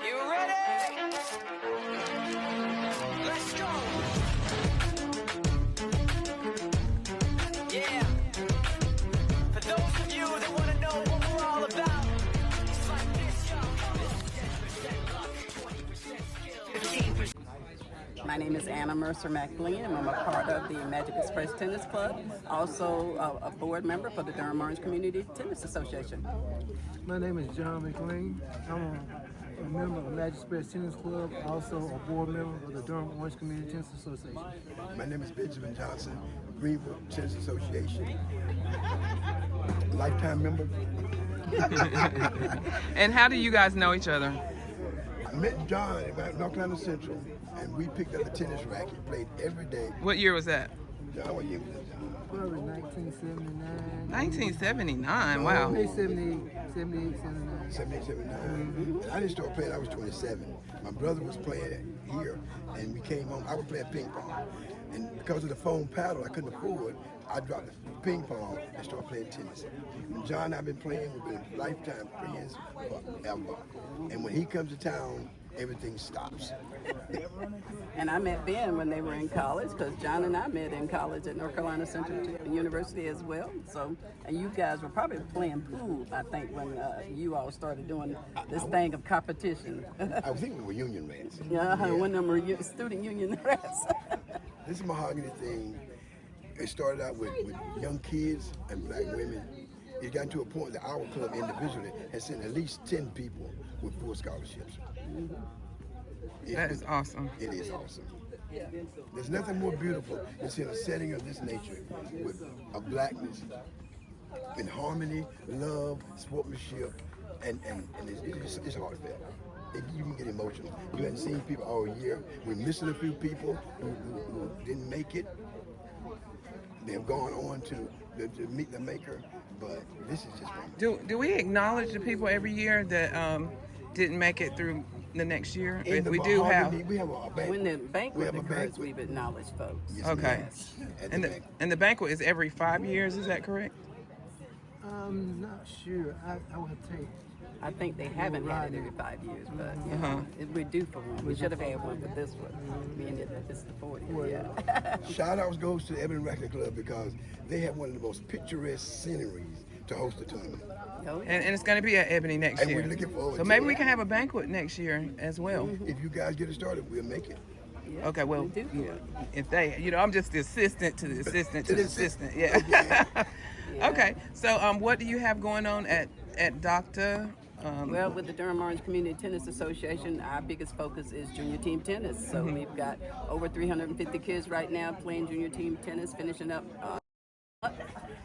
You ready? Let's go. Yeah. For those of you that want to know what we're all about, it's like this, y'all. This is 10% luck, 20% skill, 15%. My name is Anna McLean, and I'm a part of the Magic Express Tennis Club, also a board member for the Durham Orange Community Tennis Association. My name is John McLean. I'm a member of Magic Express Tennis Club, also a board member of the Durham Orange Community Tennis Association. My name is Benjamin Johnson, Greenville Tennis Association. Lifetime member. And how do you guys know each other? I met John at North Carolina Central, and we picked up a tennis racket, played every day. What year was that? John, what year was that, John? Probably 1979. 1979, wow. 78, 79. 78, 79. And I didn't start playing, I was 27. My brother was playing here, and we came home. I was playing ping pong. And because of the foam paddle I couldn't afford, I dropped the ping pong and started playing tennis. And John and I have been playing, we've been lifetime friends forever. And when he comes to town, everything stops. And I met Ben when they were in college, because John and I met in college at North Carolina Central University as well. So, and you guys were probably playing pool, I think, when you all started doing this thing of competition. I think we were union rats. When them were student union rats. This Mahogany thing, it started out with young kids and black women. It got to a point that our club individually has sent at least 10 people with full scholarships. That is awesome. It is awesome. There's nothing more beautiful than seeing a setting of this nature with a blackness in harmony, love, sportsmanship, and it's heartfelt. You can get emotional. You haven't seen people all year. We're missing a few people who didn't make it. They've gone on to meet the maker, but this is just wonderful. Do we acknowledge the people every year that didn't make it through the next year? If we do have, we have a banquet. When the banquet occurs, we've acknowledged folks. Yes, okay. Yes. And the banquet is every 5 years. Is that correct? I'm not sure. I would take. I think they haven't had it every 5 years, but you know, we're due for one. We should have had one for this one. Being that it's the 40th. Yeah. Shout outs goes to the Ebony Racquet Club because they have one of the most picturesque sceneries to host a tournament. And it's going to be at Ebony next And year. we're looking forward So to maybe it. we can have a banquet next year as well. If you guys get it started, we'll make it. Yeah, Okay, well, we do. if they, I'm just the assistant to the assistant to the assistant. Yeah. Yeah. Okay, so what do you have going on at Dr.? Well, with the Durham Orange Community Tennis Association, our biggest focus is junior team tennis. So we've got over 350 kids right now playing junior team tennis, finishing up.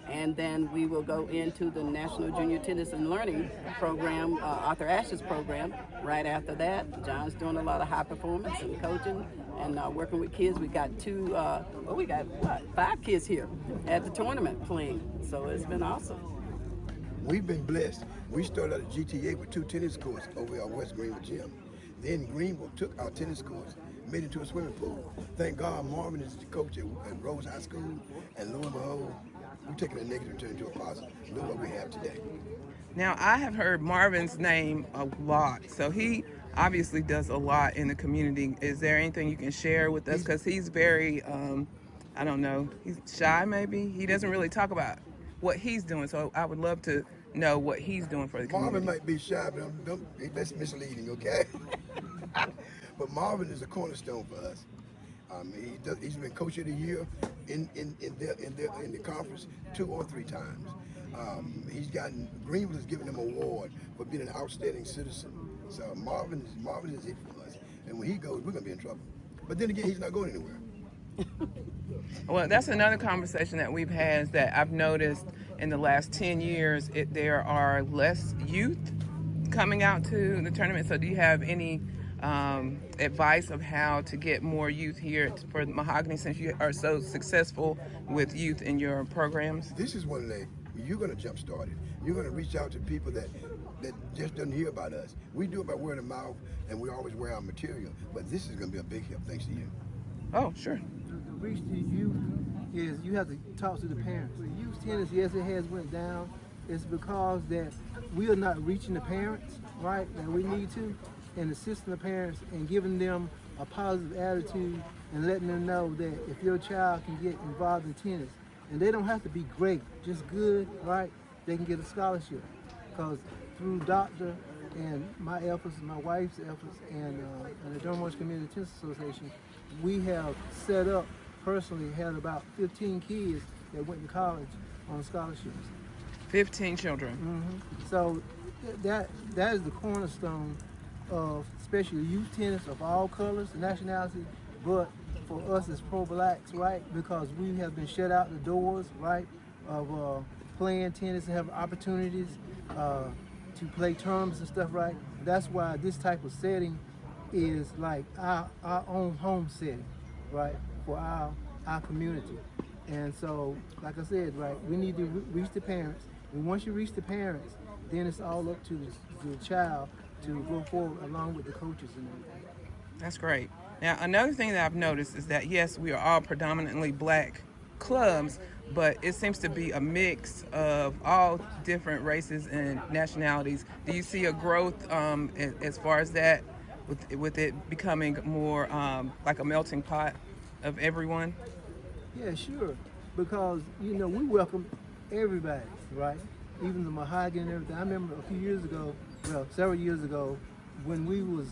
And then we will go into the National Junior Tennis and Learning Program, Arthur Ashe's program. Right after that, John's doing a lot of high performance and coaching and working with kids. We got five kids here at the tournament playing. So it's been awesome. We've been blessed. We started at GTA with 2 tennis courts over our West Greenville gym. Then Greenville took our tennis courts, made it into a swimming pool. Thank God Marvin is the coach at Rose High School, and lo and behold, we're taking a negative and turning it into a positive. Look what we have today. Now, I have heard Marvin's name a lot, so he obviously does a lot in the community. Is there anything you can share with us? Because he's very, I don't know, he's shy maybe? He doesn't really talk about what he's doing, so I would love to know what he's doing for the community. Marvin might be shy, but that's misleading, okay? But Marvin is a cornerstone for us. He's been Coach of the Year in the conference 2 or 3 times. Greenville has given him an award for being an outstanding citizen. So Marvin is it for us. And when he goes, we're gonna be in trouble. But then again, he's not going anywhere. Well, that's another conversation that we've had, is that I've noticed in the last 10 years, there are less youth coming out to the tournament. So do you have any advice of how to get more youth here for Mahogany, since you are so successful with youth in your programs? This is one day you're going to jumpstart it. You're going to reach out to people that just doesn't hear about us. We do it by word of mouth, and we always wear our material. But this is going to be a big help thanks to you. Oh, sure. To reach the youth is you have to talk to the parents. With youth tennis, yes, it has went down. It's because that we are not reaching the parents, right, that we need to. and assisting the parents and giving them a positive attitude and letting them know that if your child can get involved in tennis, and they don't have to be great, just good, right? They can get a scholarship. Because through Dr. and my efforts, my wife's efforts, and the Durham Orange Community Tennis Association, we have set up, personally, had about 15 kids that went to college on scholarships. 15 children. Mm-hmm. So that is the cornerstone of especially youth tennis of all colors and nationalities, but for us as pro-blacks, right, because we have been shut out the doors, right, of playing tennis and have opportunities to play tournaments and stuff, right. That's why this type of setting is like our own home setting, right, for our community. And so, like I said, right, we need to reach the parents. And once you reach the parents, then it's all up to the child to go forward along with the coaches and everything. That's great. Now, another thing that I've noticed is that, yes, we are all predominantly black clubs, but it seems to be a mix of all different races and nationalities. Do you see a growth as far as that, with it becoming more like a melting pot of everyone? Yeah, sure. Because, you know, we welcome everybody, right? Even the Mahogany and everything. I remember a few years ago, well, several years ago, when we was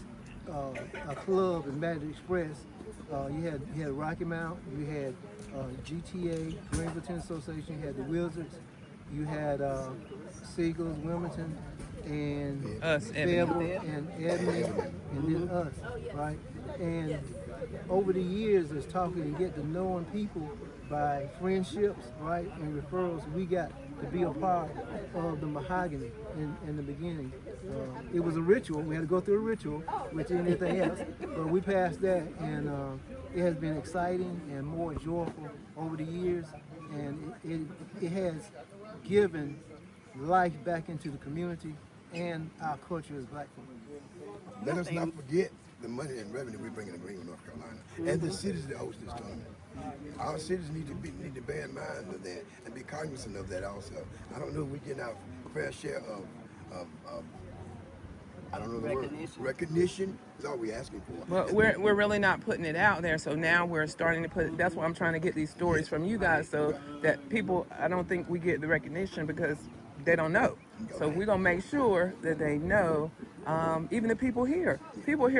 a club in Magic Express, you had Rocky Mount, you had GTA, Greenville Tennis Association, you had the Wizards, you had Seagulls, Wilmington, and us, Fayetteville, and Ebony, and then us, right? And over the years, as talking and get to knowing people by friendships, right, and referrals, we got to be a part of the Mahogany in the beginning. It was a ritual. We had to go through a ritual, which anything else, but we passed that, and it has been exciting and more joyful over the years, and it has given life back into the community and our culture as black folk. Let us not forget the money and revenue we bring in Greenville, North Carolina, and the cities that host this tournament. Our cities need to bear in mind of that and be cognizant of that also. I don't know if we get our fair share of I don't know the Recognition. word. Recognition is all we're asking for. Well, we're really not putting it out there, so now we're starting to put it. That's why I'm trying to get these stories from you guys, so that people, I don't think we get the recognition because they don't know. So we're gonna make sure that they know. Even the people here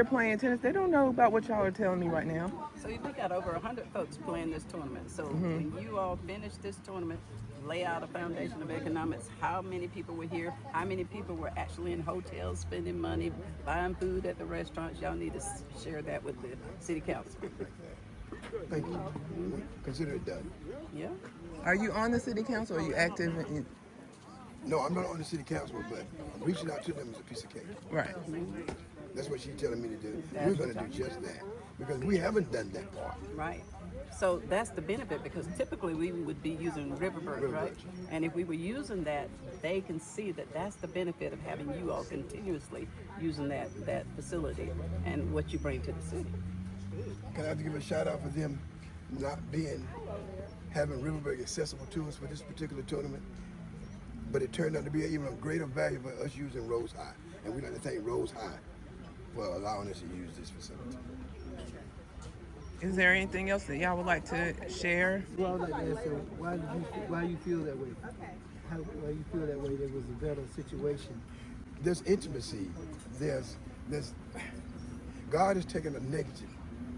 playing tennis, they don't know about what y'all are telling me right now. So we got over 100 folks playing this tournament. So when you all finish this tournament, lay out a foundation of economics, how many people were here, how many people were actually in hotels spending money, buying food at the restaurants. Y'all need to share that with the city council. Thank you. Consider it done. Yeah. Are you on the city council? Or are you active in? No, I'm not on the city council, but reaching out to them is a piece of cake. Right. That's what she's telling me to do. That's We're going to what do just that because we haven't done that part. Right. So that's the benefit, because typically we would be using Riverbird, right? And if we were using that, they can see that that's the benefit of having you all continuously using that facility and what you bring to the city. Can I have to give a shout out for them not having Riverberg accessible to us for this particular tournament? But it turned out to be even a greater value for us using Rose High. And we'd like to thank Rose High for allowing us to use this facility. Is there anything else that y'all would like to share? Well, I would like to ask you, why you feel that way? Why you feel that way? There was a better situation. There's intimacy. There's God has taken a negative,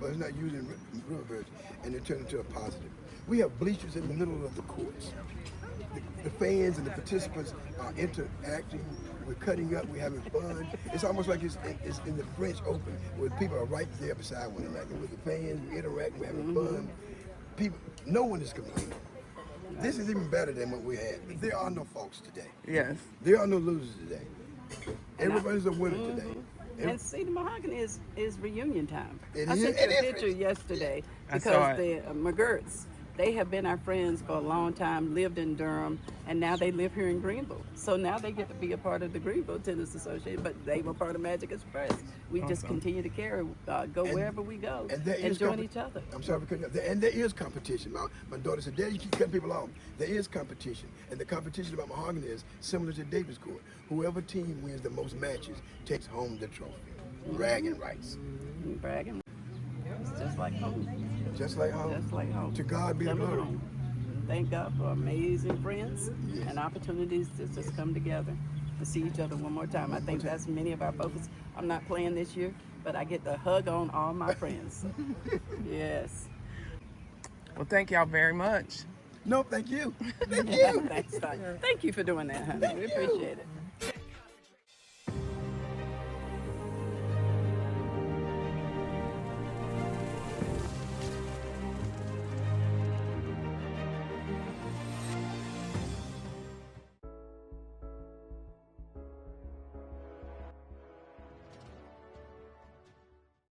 but it's not using Riverbirds, and it turned into a positive. We have bleachers in the middle of the courts. The fans and the participants are interacting. We're cutting up. We're having fun. It's almost like it's in the French Open, where people are right there beside one another. With the fans, we interact. We're having fun. People, no one is complaining. This is even better than what we had. There are no faults today. Yes. There are no losers today. Everybody's a winner today. And see, the Mahogany is reunion time. It I is. sent you It a is. picture yesterday I saw because the McGirts, they have been our friends for a long time, lived in Durham, and now they live here in Greenville. So now they get to be a part of the Greenville Tennis Association, but they were part of Magic Express. We just continue to carry, go wherever we go, and join each other. I'm sorry for cutting up. And there is competition. My daughter said, Dad, you keep cutting people off. There is competition. And the competition about Mahogany is similar to Davis Court. Whoever team wins the most matches takes home the trophy. bragging rights. Bragging. It's just like home. Just like home. Just like home. To God be the Coming glory. home. Thank God for amazing friends Yes. and opportunities to just come together to see each other one more time. I think that's many of our focus. I'm not playing this year, but I get to hug on all my friends. Yes. Well, thank y'all very much. No, thank you. Thanks, Doc. Thank you for doing that, honey. We appreciate it.